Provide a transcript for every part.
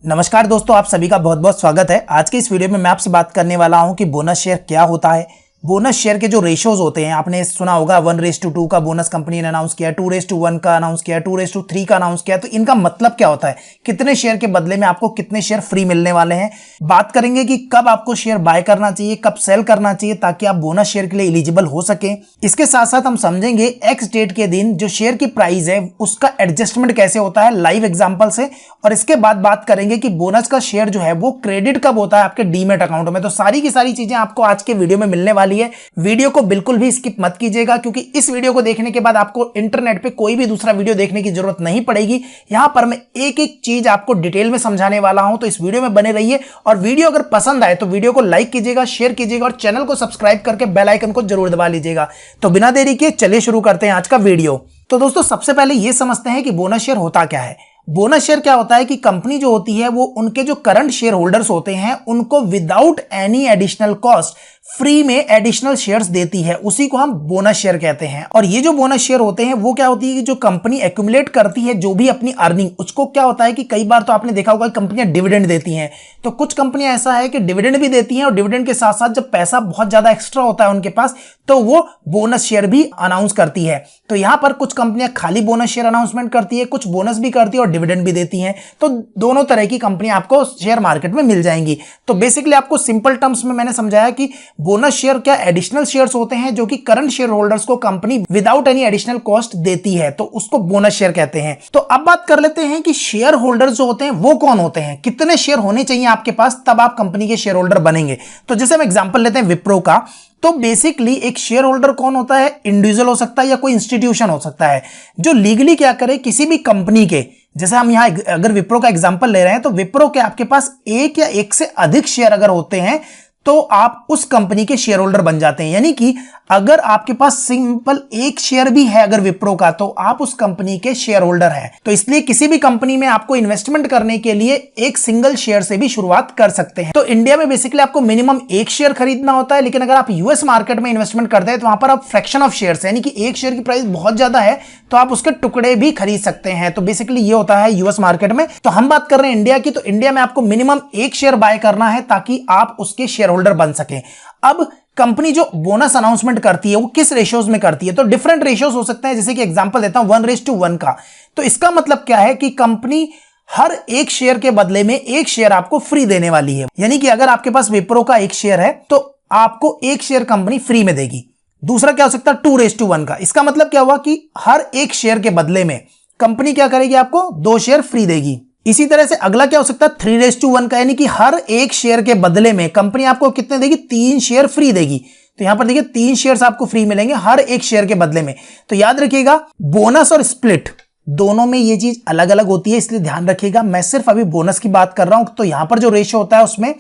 नमस्कार दोस्तों, आप सभी का बहुत बहुत स्वागत है। आज के इस वीडियो में मैं आपसे बात करने वाला हूं कि बोनस शेयर क्या होता है। बोनस शेयर के जो रेशियोज होते हैं, आपने सुना होगा 1:2 का बोनस कंपनी ने अनाउंस किया, 2:1 का अनाउंस किया, 2:3 का अनाउंस किया। तो इनका मतलब क्या होता है, कितने शेयर के बदले में आपको कितने शेयर फ्री मिलने वाले हैं। बात करेंगे कि कब आपको शेयर बाय करना चाहिए, कब सेल करना चाहिए ताकि आप बोनस शेयर के लिए एलिजिबल हो सके। इसके साथ साथ हम समझेंगे एक्स डेट के दिन जो शेयर की प्राइस है उसका एडजस्टमेंट कैसे होता है लाइव एग्जांपल से। और इसके बाद बात करेंगे कि बोनस का शेयर जो है वो क्रेडिट कब होता है आपके डीमैट अकाउंट में। तो सारी की सारी चीजें आपको आज के वीडियो में मिलने वाली है। वीडियो को बिल्कुल भी स्किप मत कीजिएगा, क्योंकि इस वीडियो को देखने के बाद आपको इंटरनेट पे कोई भी दूसरा वीडियो देखने की जरूरत नहीं पड़ेगी। यहां पर मैं एक एक चीज आपको डिटेल में समझाने वाला हूं, तो इस वीडियो में बने रहिए। और वीडियो अगर पसंद आए तो वीडियो को लाइक कीजिएगा, शेयर कीजिएगा और चैनल को सब्सक्राइब करके बेल आइकन को जरूर दबा लीजिएगा। तो बिना देरी के चलिए शुरू करते हैं आज का वीडियो। तो दोस्तों, सबसे पहले यह समझते हैं कि बोनस शेयर होता क्या है। बोनस शेयर क्या होता है कि कंपनी जो होती है वो उनके जो करंट शेयर होल्डर्स होते हैं उनको without any additional cost free में एडिशनल शेयर्स देती है, उसी को हम बोनस शेयर कहते हैं। और ये जो बोनस शेयर होते हैं वो क्या होती है कि जो कंपनी एक्यूमुलेट करती है जो भी अपनी अर्निंग, उसको क्या होता है कि कई बार तो आपने देखा होगा कंपनियां डिविडेंड देती हैं। तो कुछ कंपनियां ऐसा है कि डिविडेंड भी देती हैं और डिविडेंड के साथ साथ जब पैसा बहुत ज्यादा एक्स्ट्रा होता है उनके पास तो वो बोनस शेयर भी अनाउंस करती है। तो यहां पर कुछ कंपनियां खाली बोनस शेयर अनाउंसमेंट करती है, कुछ बोनस भी करती है और डिविडेंड भी देती हैं। तो दोनों तरह की कंपनियां आपको शेयर मार्केट में मिल जाएंगी। तो बेसिकली आपको सिंपल टर्म्स में मैंने समझाया कि बोनस शेयर क्या एडिशनल शेयर्स होते हैं जो कि करंट शेयर होल्डर्स को company without any additional cost देती है, तो उसको बोनस शेयर कहते हैं। तो अब बात कर लेते हैं कि शेयर होल्डर्स जो होते हैं वो कौन होते हैं, कितने शेयर होने चाहिए आपके पास तब आप कंपनी के शेयर होल्डर बनेंगे। तो जैसे हम एग्जांपल लेते हैं विप्रो का, तो बेसिकली एक शेयर होल्डर कौन होता है, इंडिविजुअल हो सकता है या कोई इंस्टीट्यूशन हो सकता है जो लीगली क्या करे किसी भी कंपनी के, जैसे हम यहां अगर विप्रो का एग्जांपल ले रहे हैं तो विप्रो के आपके पास एक या एक से अधिक शेयर अगर होते हैं तो आप उस कंपनी के शेयर होल्डर बन जाते हैं। यानी कि अगर आपके पास सिंपल एक शेयर भी है अगर विप्रो का, तो आप उस कंपनी के शेयर होल्डर हैं। तो इसलिए किसी भी कंपनी में आपको इन्वेस्टमेंट करने के लिए एक सिंगल शेयर से भी शुरुआत कर सकते हैं। तो इंडिया में बेसिकली आपको मिनिमम एक शेयर खरीदना होता है, लेकिन अगर आप यूएस मार्केट में इन्वेस्टमेंट करते हैं तो वहां पर आप फ्रैक्शन ऑफ शेयर, यानी कि एक शेयर की प्राइस बहुत ज्यादा है तो आप उसके टुकड़े भी खरीद सकते हैं। तो बेसिकली ये होता है यूएस मार्केट में। तो हम बात कर रहे हैं इंडिया की, तो इंडिया में आपको मिनिमम एक शेयर बाय करना है ताकि आप उसके शेयर होल्डर बन सके। अब कंपनी जो बोनस अनाउंसमेंट करती है वो किस रेशियोज में करती है, तो डिफरेंट रेशियोज हो सकते हैं। जैसे कि एग्जांपल देता हूं 1:1 का, तो इसका मतलब क्या है कि कंपनी हर एक शेयर के बदले में एक शेयर आपको फ्री देने वाली है। यानी कि अगर आपके पास विप्रो का एक शेयर है तो आपको एक शेयर कंपनी फ्री में देगी। दूसरा क्या हो सकता है 2:1 का, इसका मतलब क्या हुआ कि हर एक शेयर के बदले में कंपनी क्या करेगी, आपको 2 शेयर फ्री देगी। इसी तरह से अगला क्या हो सकता है 3:1 का, यानी कि हर एक शेयर के बदले में कंपनी आपको कितने देगी, 3 शेयर फ्री देगी। तो यहां पर देखिए 3 शेयर्स आपको फ्री मिलेंगे हर एक शेयर के बदले में। तो याद रखिएगा बोनस और स्प्लिट दोनों में ये चीज अलग अलग होती है, इसलिए ध्यान रखिएगा। मैं सिर्फ अभी बोनस की बात कर रहा हूं। तो यहां पर जो रेशियो होता है उसमें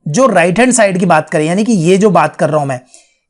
जो राइट हैंड साइड की बात करें, यानी कि ये जो बात कर रहा हूं मैं,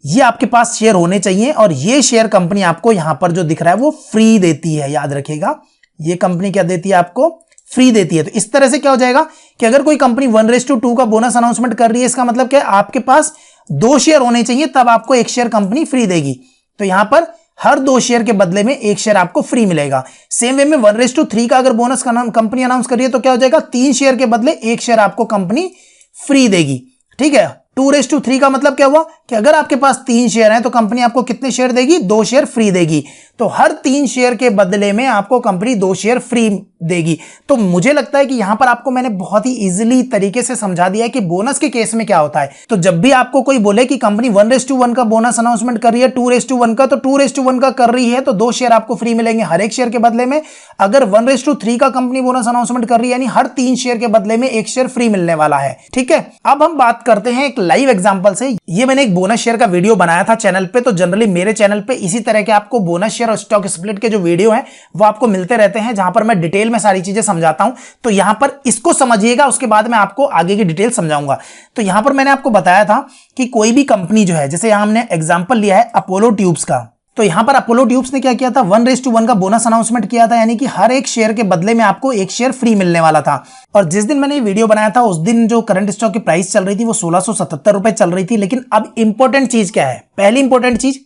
ये आपके पास शेयर होने चाहिए और ये शेयर कंपनी आपको यहां पर जो दिख रहा है वो फ्री देती है। याद रखिएगा ये कंपनी क्या देती है, आपको फ्री देती है। तो इस तरह से क्या हो जाएगा कि अगर कोई कंपनी 1:2 का बोनस अनाउंसमेंट कर रही है, इसका मतलब क्या है आपके पास 2 शेयर होने चाहिए तब आपको एक शेयर कंपनी फ्री देगी। तो यहां पर हर 2 शेयर के बदले में एक शेयर आपको फ्री मिलेगा। सेम वे में 1:3 का अगर बोनस कंपनी अनाउंस कर रही है तो क्या हो जाएगा, 3 शेयर के बदले एक शेयर आपको कंपनी फ्री देगी। ठीक है, 2:3 का मतलब क्या हुआ कि अगर आपके पास 3 शेयर हैं तो कंपनी आपको कितने शेयर देगी, 2 शेयर फ्री देगी। तो हर 3 शेयर के बदले में आपको कंपनी 2 शेयर फ्री देगी। तो मुझे लगता है कि यहां पर आपको मैंने बहुत ही इजीली तरीके से समझा दिया है कि बोनस के केस में क्या होता है। तो जब भी आपको कोई बोले कि कंपनी 1:1 का बोनस अनाउंसमेंट कर रही है 2:1 का, तो 2:1 का कर रही है तो 2 शेयर आपको फ्री मिलेंगे हर एक शेयर के बदले में। अगर 1:3 का कंपनी बोनस अनाउंसमेंट कर रही है यानी हर 3 शेयर के बदले में एक शेयर फ्री मिलने वाला है। ठीक है, अब हम बात करते हैं एक लाइव एग्जांपल से। ये मैंने एक बोनस शेयर का वीडियो बनाया था चैनल पे, तो जनरली मेरे चैनल पे इसी तरह के आपको बोनस शेयर और स्टॉक स्प्लिट के जो वीडियो हैं वो आपको मिलते रहते हैं, जहां पर मैं डिटेल में सारी चीजें समझाता हूं। तो यहां पर इसको समझिएगा, उसके बाद मैं आपको आगे की डिटेल समझाऊंगा। तो यहां पर मैंने आपको बताया था कि कोई भी कंपनी जो है, जैसे यहां हमने एग्जांपल लिया है अपोलो ट्यूब्स का, तो यहां पर अपोलो ट्यूब्स ने क्या किया था, 1:1 का बोनस अनाउंसमेंट किया था, यानी कि हर एक शेयर के बदले में आपको एक शेयर फ्री मिलने वाला था। और जिस दिन मैंने ये वीडियो बनाया था उस दिन जो करंट स्टॉक की प्राइस चल रही थी वो 1677 रुपए चल रही थी। लेकिन अब इंपॉर्टेंट चीज क्या है, पहली इंपॉर्टेंट चीज,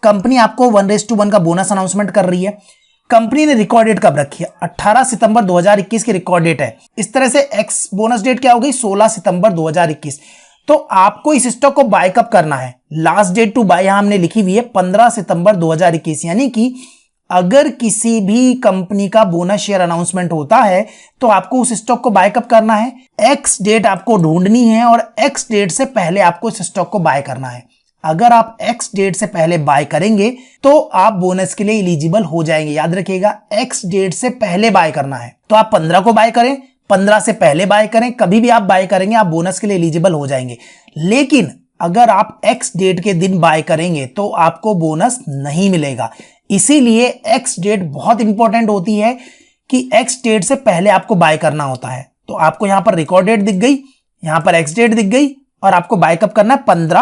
कंपनी आपको 1:1 का बोनस अनाउंसमेंट कर रही है, कंपनी ने रिकॉर्ड डेट कब रखी है? 18 सितंबर 2021 की रिकॉर्ड डेट है। इस तरह से एक्स बोनस डेट क्या हो गई? 16 सितंबर 2021। तो आपको इस स्टॉक को बाय कब करना है? लास्ट डेट टू बाय यहां हमने लिखी हुई है 15 सितंबर 2021, यानी कि अगर किसी भी कंपनी का बोनस शेयर अनाउंसमेंट होता है तो आपको उस स्टॉक को बाय कब करना है? एक्स डेट आपको ढूंढनी है और एक्स डेट से पहले आपको इस स्टॉक को बाय करना है। अगर आप एक्स डेट से पहले बाय करेंगे तो आप बोनस के लिए एलिजिबल हो जाएंगे। याद रखिएगा, एक्स डेट से पहले बाय करना है। तो आप 15 को बाय करें, 15 से पहले बाय करें, कभी भी आप बाय करेंगे आप बोनस के लिए एलिजिबल हो जाएंगे। लेकिन अगर आप एक्स डेट के दिन बाय करेंगे तो आपको बोनस नहीं मिलेगा। इसीलिए एक्स डेट बहुत इंपॉर्टेंट होती है कि एक्स डेट से पहले आपको बाय करना होता है। तो आपको यहां पर रिकॉर्ड डेट दिख गई, यहां पर एक्स डेट दिख गई और आपको बाय कब करना है?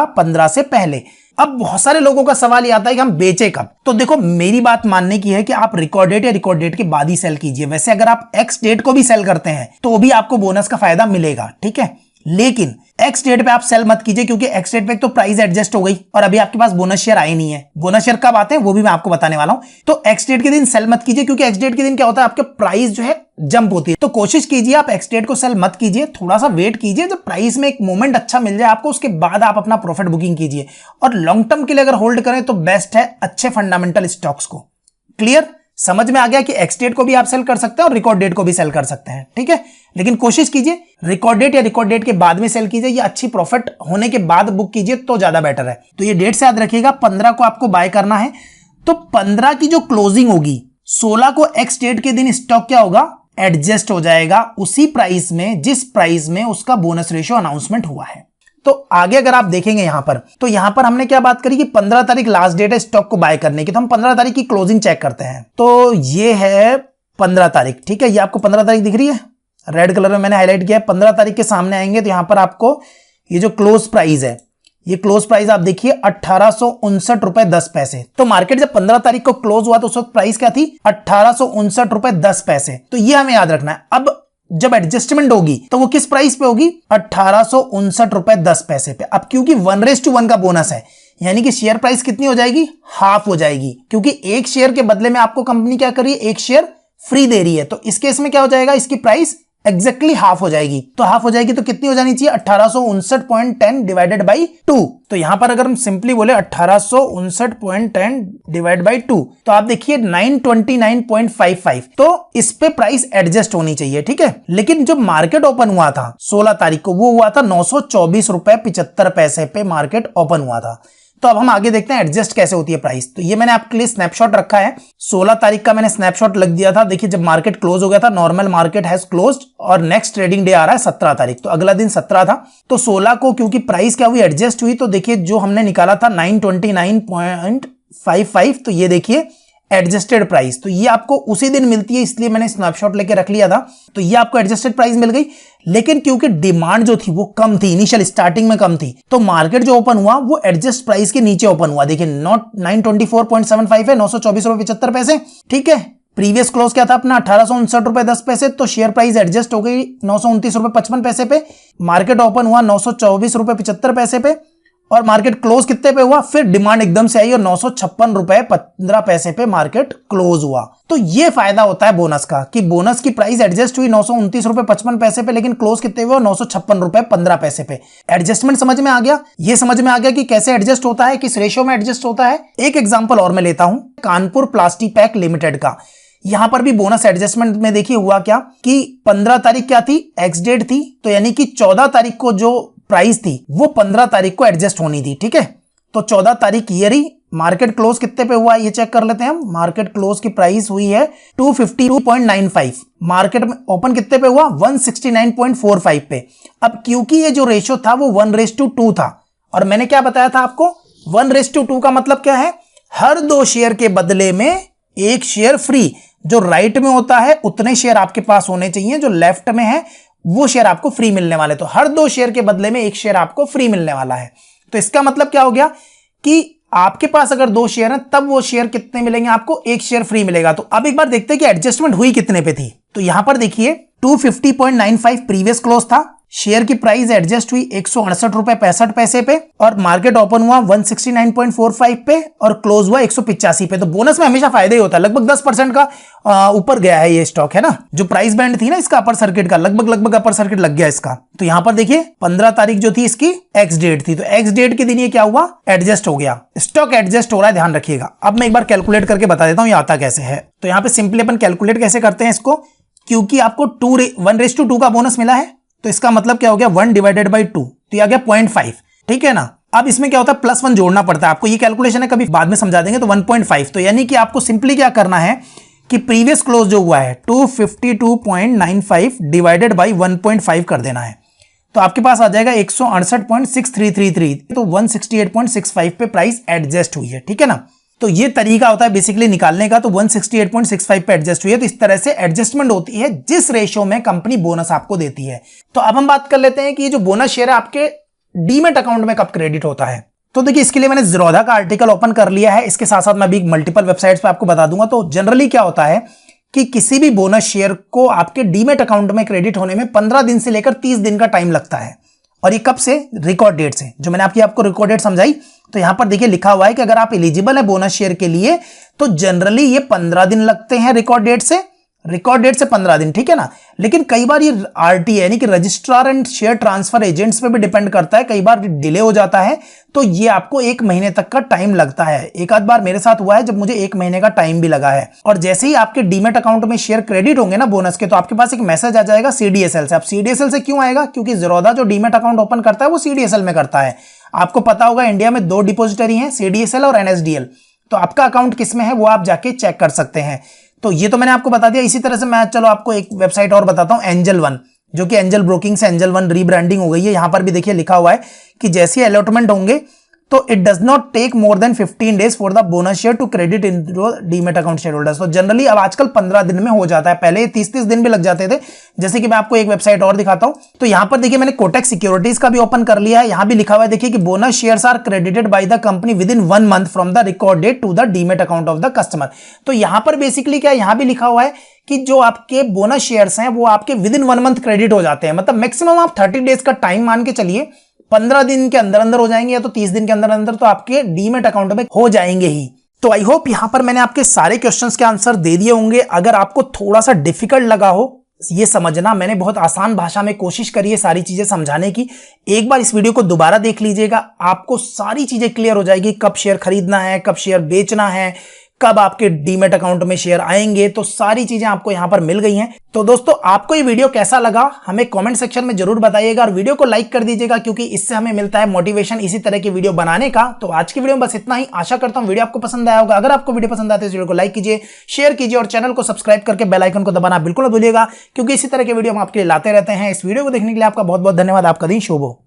15 से पहले। अब बहुत सारे लोगों का सवाल ये आता है कि हम बेचे कब? तो देखो, मेरी बात मानने की है कि आप रिकॉर्ड डेट या रिकॉर्ड डेट के बाद ही सेल कीजिए। वैसे अगर आप एक्स डेट को भी सेल करते हैं तो भी आपको बोनस का फायदा मिलेगा, ठीक है। लेकिन एक्स डेट पे आप सेल मत कीजिए, क्योंकि एक्स डेट पे तो प्राइस एडजस्ट हो गई और अभी आपके पास बोनस शेयर आए नहीं है। बोनस शेयर कब आते हैं वो भी मैं आपको बताने वाला हूं। तो एक्स डेट के दिन सेल मत कीजिए, क्योंकि एक्स डेट के दिन क्या होता है, आपके प्राइस जो है जंप होती है। तो कोशिश कीजिए आप एक्स डेट को सेल मत कीजिए, थोड़ा सा वेट कीजिए, जब प्राइस में एक मोमेंट अच्छा मिल जाए आपको, उसके बाद आप अपना प्रॉफिट बुकिंग कीजिए। और लॉन्ग टर्म के लिए अगर होल्ड करें तो बेस्ट है अच्छे फंडामेंटल स्टॉक्स को। क्लियर? समझ में आ गया कि एक्स डेट को भी आप सेल कर सकते हैं और रिकॉर्ड डेट को भी सेल कर सकते हैं, ठीक है। लेकिन कोशिश कीजिए रिकॉर्ड डेट या रिकॉर्ड डेट के बाद में सेल कीजिए, या अच्छी प्रॉफिट होने के बाद बुक कीजिए तो ज्यादा बेटर है। तो ये डेट से याद रखिएगा, 15 को आपको बाय करना है। तो 15 की जो क्लोजिंग होगी, 16 को एक्स डेट के दिन स्टॉक क्या होगा? एडजस्ट हो जाएगा उसी प्राइस में जिस प्राइस में उसका बोनस रेशियो अनाउंसमेंट हुआ है। तो आगे अगर आप देखेंगे यहां पर, तो यहां पर हमने क्या बात करी कि 15 तारीख लास्ट डेट है स्टॉक को बाय करने की। तो हम 15 तारीख की क्लोजिंग चेक करते हैं। तो ये है 15 तारीख, ठीक है। ये आपको 15 तारीख दिख रही है, रेड कलर में मैंने हाईलाइट किया है। 15 तारीख के सामने आएंगे तो यहां पर आपको ये जो क्लोज प्राइस है, ये क्लोज प्राइस आप देखिए 1859 रुपए 10 पैसे। तो मार्केट जब 15 तारीख को क्लोज हुआ तो उस वक्त प्राइस क्या थी? 1859 रुपए 10 पैसे। तो ये हमें याद रखना है। अब जब एडजस्टमेंट होगी तो वो किस प्राइस पे होगी? 1859 रुपए 10 पैसे पे। अब क्योंकि 1:1 का बोनस है, यानी कि शेयर प्राइस कितनी हो जाएगी? हाफ हो जाएगी, क्योंकि एक शेयर के बदले में आपको कंपनी क्या कर रही है? एक शेयर फ्री दे रही है। तो इस केस में क्या हो जाएगा? इसकी प्राइस एग्जैक्टली हाफ हो जाएगी। तो हाफ हो जाएगी तो कितनी हो जानी चाहिए? 1859.10 डिवाइडेड बाई 2। तो यहां पर अगर हम सिंपली बोले 1859.10 डिवाइड बाई 2, तो आप देखिए 929.55। तो इस पे प्राइस एडजस्ट होनी चाहिए, ठीक है। लेकिन जो मार्केट ओपन हुआ था 16 तारीख को, वो हुआ था 924 रुपए 75 पैसे पे मार्केट ओपन हुआ था। तो अब हम आगे देखते हैं एडजस्ट कैसे होती है प्राइस। तो ये मैंने आपके लिए स्नैपशॉट रखा है, 16 तारीख का मैंने स्नैपशॉट लग दिया था। देखिए जब मार्केट क्लोज हो गया था, नॉर्मल मार्केट हैज क्लोज्ड, और नेक्स्ट ट्रेडिंग डे आ रहा है 17 तारीख। तो अगला दिन 17 था। तो 16 को क्योंकि प्राइस क्या हुई? एडजस्ट हुई। तो देखिए जो हमने निकाला था 929.55, तो ये देखिए एडजस्टेड प्राइस। तो ये आपको उसी दिन मिलती है, इसलिए मैंने स्नैपशॉट लेके रख लिया था। तो ये आपको एडजस्टेड प्राइस मिल गई। लेकिन क्योंकि डिमांड जो थी वो कम थी, इनिशियल स्टार्टिंग में कम थी, तो मार्केट जो ओपन हुआ वो एडजस्ट प्राइस के नीचे ओपन हुआ। देखिए 924.75 है, 924 रुपए 75 पैसे, ठीक है। प्रीवियस क्लोज क्या था अपना? 1859 रुपए 10 पैसे। तो शेयर प्राइस एडजस्ट हो गई 929 रुपए 55 पैसे पे। मार्केट ओपन हुआ 924 रुपए 75 पैसे पे, और मार्केट क्लोज कितने पे हुआ? फिर डिमांड एकदम से आई और 956 रुपए 15 पैसे पे मार्केट क्लोज हुआ। तो ये फायदा होता है बोनस का, कि बोनस की प्राइस एडजस्ट हुई 929 रुपए 55 पैसे पे, लेकिन क्लोज कितने हुए? 956 रुपए 15 पैसे पे। एडजस्टमेंट समझ में आ गया? ये समझ में आ गया कि कैसे एडजस्ट होता है, किस रेशियो में एडजस्ट होता है। एक एग्जाम्पल और मैं लेता हूं, कानपुर प्लास्टिक पैक लिमिटेड का। यहां पर भी बोनस एडजस्टमेंट में देखिए हुआ क्या कि 15 तारीख क्या थी? एक्स डेट थी। तो यानी कि 14 तारीख को जो प्राइस थी वो 15 तारीख को एडजस्ट होनी थी, ठीक है। तो 14 तारीख ये रही। मार्केट क्लोज कितने पे हुआ ये चेक कर लेते हैं हम। मार्केट क्लोज की प्राइस हुई है 252.95। मार्केट में ओपन कितने पे हुआ? 169.45 पे। अब क्योंकि ये जो रेशियो था वो 1:2 था, और मैंने क्या बताया था आपको? 1:2 का मतलब क्या है? हर 2 शेयर के बदले में एक शेयर फ्री। जो राइट में होता है उतने शेयर आपके पास होने चाहिए, जो लेफ्ट में है वो शेयर आपको फ्री मिलने वाले। तो हर 2 शेयर के बदले में एक शेयर आपको फ्री मिलने वाला है। तो इसका मतलब क्या हो गया कि आपके पास अगर 2 शेयर हैं तब वो शेयर कितने मिलेंगे आपको? एक शेयर फ्री मिलेगा। तो अब एक बार देखते हैं कि एडजस्टमेंट हुई कितने पे थी। तो यहां पर देखिए 250.95 प्रीवियस क्लोज था, शेयर की प्राइस एडजस्ट हुई 168.65 पे और मार्केट ओपन हुआ 169.45 पे और क्लोज हुआ 185 पे। तो बोनस में हमेशा फायदा ही होता है, लगभग 10% का ऊपर गया है ये स्टॉक, है ना। जो प्राइस बैंड थी ना इसका अपर सर्किट का, लगभग अपर सर्किट लग गया इसका। तो यहां पर देखिए 15 तारीख जो थी इसकी एक्स डेट थी, तो एक्स डेट के दिन ये क्या हुआ, एडजस्ट हो गया। स्टॉक एडजस्ट हो रहा है, ध्यान रखिएगा। अब मैं एक बार कैलकुलेट करके बता देता हूं ये आता कैसे है। तो यहां पे सिंपली अपन कैलकुलेट कैसे करते हैं इसको, क्योंकि आपको 1:2 का बोनस मिला है, तो इसका मतलब क्या हो गया 1 डिवाइडेड बाई 2, तो ये आ गया 0.5, ठीक है ना। अब इसमें क्या होता है +1 जोड़ना पड़ता है आपको, ये कैलकुलेशन है कभी बाद में समझा देंगे। तो 1.5, तो यानी कि आपको सिंपली क्या करना है कि प्रीवियस क्लोज जो हुआ है 252.95 डिवाइडेड बाई 1.5 कर देना है, तो आपके पास आ जाएगा 168.6333, तो 168.65 पे प्राइस एडजस्ट हुई है, ठीक है ना। तो ये तरीका होता है बेसिकली निकालने का। तो 168.65 पे एडजस्ट हुई है, तो इस तरह से एडजस्टमेंट होती है जिस रेशो में कंपनी बोनस आपको देती है। तो अब हम बात कर लेते हैं कि ये जो बोनस शेयर है आपके डीमेट अकाउंट में कब क्रेडिट होता है। तो देखिए इसके लिए मैंने ज़ीरोधा का आर्टिकल ओपन कर लिया है, इसके साथ साथ मैं भी मल्टीपल वेबसाइट्स पे आपको बता दूंगा। तो जनरली क्या होता है कि किसी भी बोनस शेयर को आपके डीमेट अकाउंट में क्रेडिट होने में 15 दिन से लेकर 30 दिन का टाइम लगता है। और ये कब से, रिकॉर्ड डेट से, जो मैंने आपको रिकॉर्ड डेट समझाई। तो यहां पर देखिए लिखा हुआ है कि अगर आप एलिजिबल है बोनस शेयर के लिए तो जनरली ये 15 दिन लगते हैं रिकॉर्ड डेट से 15 दिन, ठीक है ना। लेकिन कई बार ये आरटीए यानी कि registrar and share transfer agents पे भी डिपेंड करता है, कई बार डिले हो जाता है, तो ये आपको 1 महीने तक का टाइम लगता है। एक आध बार मेरे साथ हुआ है जब मुझे 1 महीने का टाइम भी लगा है। और जैसे ही आपके डीमेट अकाउंट में शेयर क्रेडिट होंगे ना बोनस के, तो आपके पास एक मैसेज आ जाएगा सीडीएसएल से। अब सीडीएसएल से क्यों आएगा, क्योंकि ज़ीरोधा जो डीमेट अकाउंट ओपन करता है वो सीडीएसएल में करता है। आपको पता होगा इंडिया में 2 डिपोजिटरी हैं, सीडीएसएल और एनएसडीएल। तो आपका अकाउंट किसमें है वो आप जाके चेक कर सकते हैं। तो ये तो मैंने आपको बता दिया। इसी तरह से मैं चलो आपको एक वेबसाइट और बताता हूं, एंजल वन, जो कि एंजल ब्रोकिंग से एंजल वन रीब्रांडिंग हो गई है। यहां पर भी देखिए लिखा हुआ है कि जैसे अलॉटमेंट होंगे तो it does not take more than 15 days for the bonus share to credit in demat account share holders. तो जनरली अब आजकल 15 दिन में हो जाता है, पहले 30-30 दिन भी लग जाते थे। जैसे कि मैं आपको एक वेबसाइट और दिखाता हूं, तो यहां पर देखिए मैंने कोटक सिक्योरिटीज का भी ओपन कर लिया है। यहां भी लिखा हुआ है देखिए कि bonus shares are credited by the company within 1 month from the record date to the demat account of the customer. तो यहां पर बेसिकली क्या, यहां भी लिखा हुआ है कि जो आपके बोनस शेयर्स हैं वो आपके विद इन 1 मंथ क्रेडिट हो जाते हैं। मतलब मैक्सिमम आप 30 डेज का टाइम मान के चलिए, 15 दिन के अंदर अंदर हो जाएंगे या तो 30 दिन के अंदर अंदर तो आपके डीमेट अकाउंट में हो जाएंगे ही। तो आई होप यहां पर मैंने आपके सारे क्वेश्चंस के आंसर दे दिए होंगे। अगर आपको थोड़ा सा डिफिकल्ट लगा हो ये समझना, मैंने बहुत आसान भाषा में कोशिश करी है सारी चीजें समझाने की। एक बार इस वीडियो को दोबारा देख लीजिएगा, आपको सारी चीजें क्लियर हो जाएगी। कब शेयर खरीदना है, कब शेयर बेचना है, कब आपके डीमेट अकाउंट में शेयर आएंगे, तो सारी चीजें आपको यहां पर मिल गई हैं। तो दोस्तों आपको ये वीडियो कैसा लगा हमें कमेंट सेक्शन में जरूर बताइएगा और वीडियो को लाइक कर दीजिएगा, क्योंकि इससे हमें मिलता है मोटिवेशन इसी तरह की वीडियो बनाने का। तो आज की वीडियो में बस इतना ही। आशा करता हूं वीडियो आपको पसंद आया होगा। अगर आपको वीडियो पसंद आती है तो वीडियो को लाइक कीजिए, शेयर कीजिए और चैनल को सब्सक्राइब करके बेल आइकन को दबाना बिल्कुल न भूलिएगा, क्योंकि इसी तरह के वीडियो हम आपके लिए लाते रहते हैं। इस वीडियो को देखने के लिए आपका बहुत बहुत धन्यवाद। आपका दिन शुभ हो।